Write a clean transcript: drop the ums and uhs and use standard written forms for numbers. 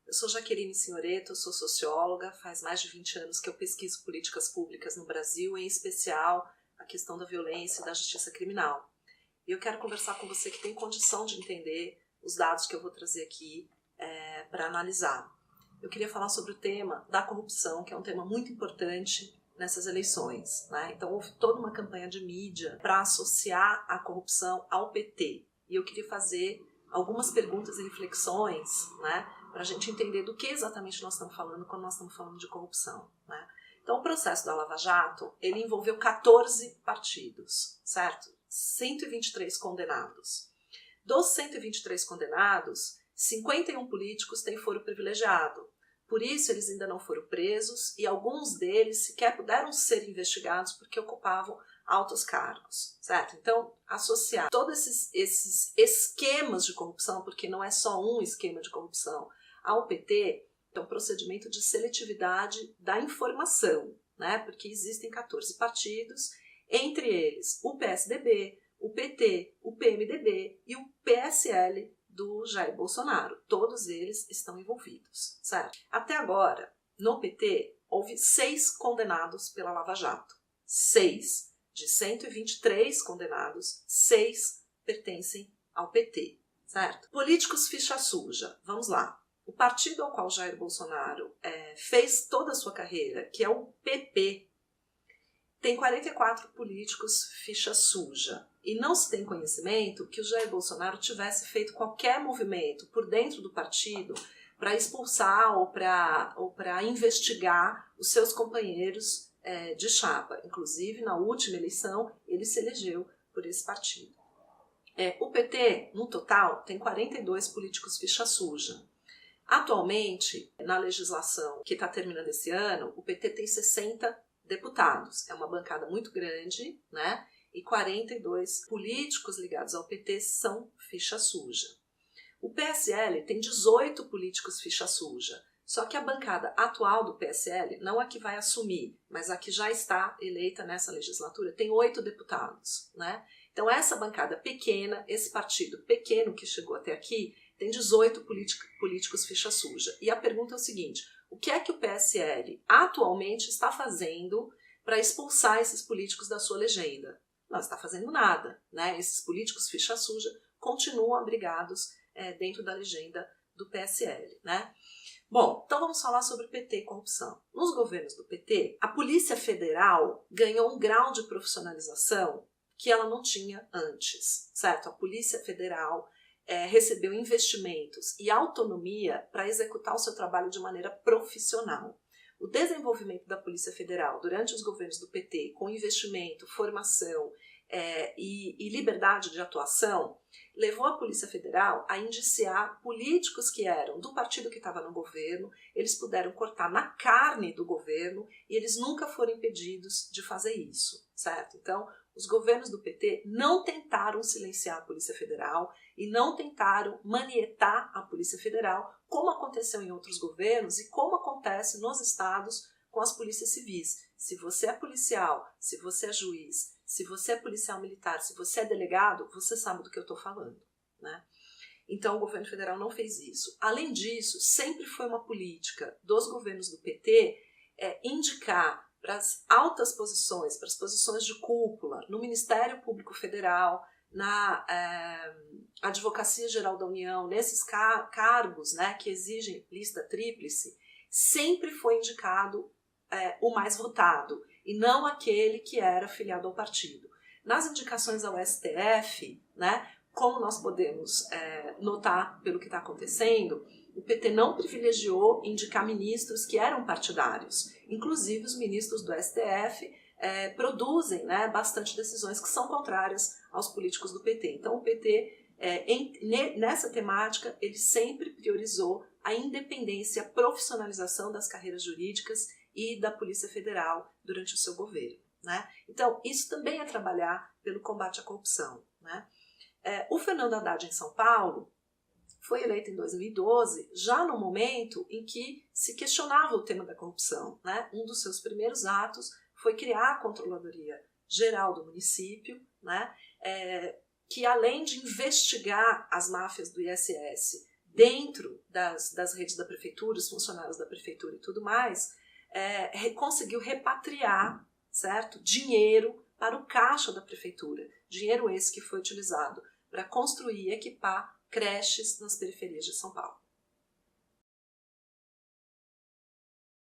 Eu sou Jaqueline Signoretto, sou socióloga, faz mais de 20 anos que eu pesquiso políticas públicas no Brasil, em especial a questão da violência e da justiça criminal. E eu quero conversar com você que tem condição de entender os dados que eu vou trazer aqui para analisar. Eu queria falar sobre o tema da corrupção, que é um tema muito importante nessas eleições, né? Então houve toda uma campanha de mídia para associar a corrupção ao PT. E eu queria fazer algumas perguntas e reflexões, né, para a gente entender do que exatamente nós estamos falando quando nós estamos falando de corrupção, né? Então o processo da Lava Jato, ele envolveu 14 partidos, certo? 123 condenados. Dos 123 condenados, 51 políticos têm foro privilegiado. Por isso, eles ainda não foram presos e alguns deles sequer puderam ser investigados porque ocupavam altos cargos, certo? Então, associar todos esses esquemas de corrupção, porque não é só um esquema de corrupção, ao PT, é um procedimento de seletividade da informação, né? Porque existem 14 partidos, entre eles o PSDB, o PT, o PMDB e o PSL do Jair Bolsonaro. Todos eles estão envolvidos, certo? Até agora, no PT, houve 6 condenados pela Lava Jato. 6. De 123 condenados, 6 pertencem ao PT, certo? Políticos ficha suja. Vamos lá. O partido ao qual Jair Bolsonaro fez toda a sua carreira, que é o PP, tem 44 políticos ficha suja. E não se tem conhecimento que o Jair Bolsonaro tivesse feito qualquer movimento por dentro do partido para expulsar ou para investigar os seus companheiros de chapa. Inclusive, na última eleição, ele se elegeu por esse partido. O PT, no total, tem 42 políticos ficha suja. Atualmente, na legislação que está terminando esse ano, o PT tem 60 deputados. É uma bancada muito grande, né? E 42 políticos ligados ao PT são ficha suja. O PSL tem 18 políticos ficha suja. Só que a bancada atual do PSL, não a que vai assumir, mas a que já está eleita nessa legislatura, tem 8 deputados, né? Então essa bancada pequena, esse partido pequeno que chegou até aqui, tem 18 políticos ficha suja. E a pergunta é o seguinte: o que é que o PSL atualmente está fazendo para expulsar esses políticos da sua legenda? Não está fazendo nada, né? Esses políticos ficha suja continuam abrigados dentro da legenda do PSL, né? Bom, então vamos falar sobre PT e corrupção. Nos governos do PT, a Polícia Federal ganhou um grau de profissionalização que ela não tinha antes, certo? A Polícia Federal recebeu investimentos e autonomia para executar o seu trabalho de maneira profissional. O desenvolvimento da Polícia Federal durante os governos do PT, com investimento, formação e liberdade de atuação, levou a Polícia Federal a indiciar políticos que eram do partido que estava no governo. Eles puderam cortar na carne do governo e eles nunca foram impedidos de fazer isso, certo? Então, os governos do PT não tentaram silenciar a Polícia Federal e não tentaram manietar a Polícia Federal, como aconteceu em outros governos e como acontece nos estados com as polícias civis. Se você é policial, se você é juiz, se você é policial militar, se você é delegado, você sabe do que eu estou falando, né? Então o governo federal não fez isso. Além disso, sempre foi uma política dos governos do PT indicar para as altas posições, para as posições de cúpula, no Ministério Público Federal, na Advocacia Geral da União, nesses cargos, né, que exigem lista tríplice, sempre foi indicado o mais votado, e não aquele que era filiado ao partido. Nas indicações ao STF, né, como nós podemos notar pelo que está acontecendo, o PT não privilegiou indicar ministros que eram partidários. Inclusive, os ministros do STF produzem, né, bastante decisões que são contrárias aos políticos do PT. Então, o PT, nessa temática, ele sempre priorizou a independência e a profissionalização das carreiras jurídicas e da Polícia Federal durante o seu governo, né? Então, isso também é trabalhar pelo combate à corrupção, né? O Fernando Haddad, em São Paulo, foi eleito em 2012, já no momento em que se questionava o tema da corrupção, né? Um dos seus primeiros atos foi criar a Controladoria Geral do município, né? Que além de investigar as máfias do ISS dentro das redes da prefeitura, os funcionários da prefeitura e tudo mais, conseguiu repatriar, certo, dinheiro para o caixa da prefeitura. Dinheiro esse que foi utilizado para construir e equipar creches nas periferias de São Paulo.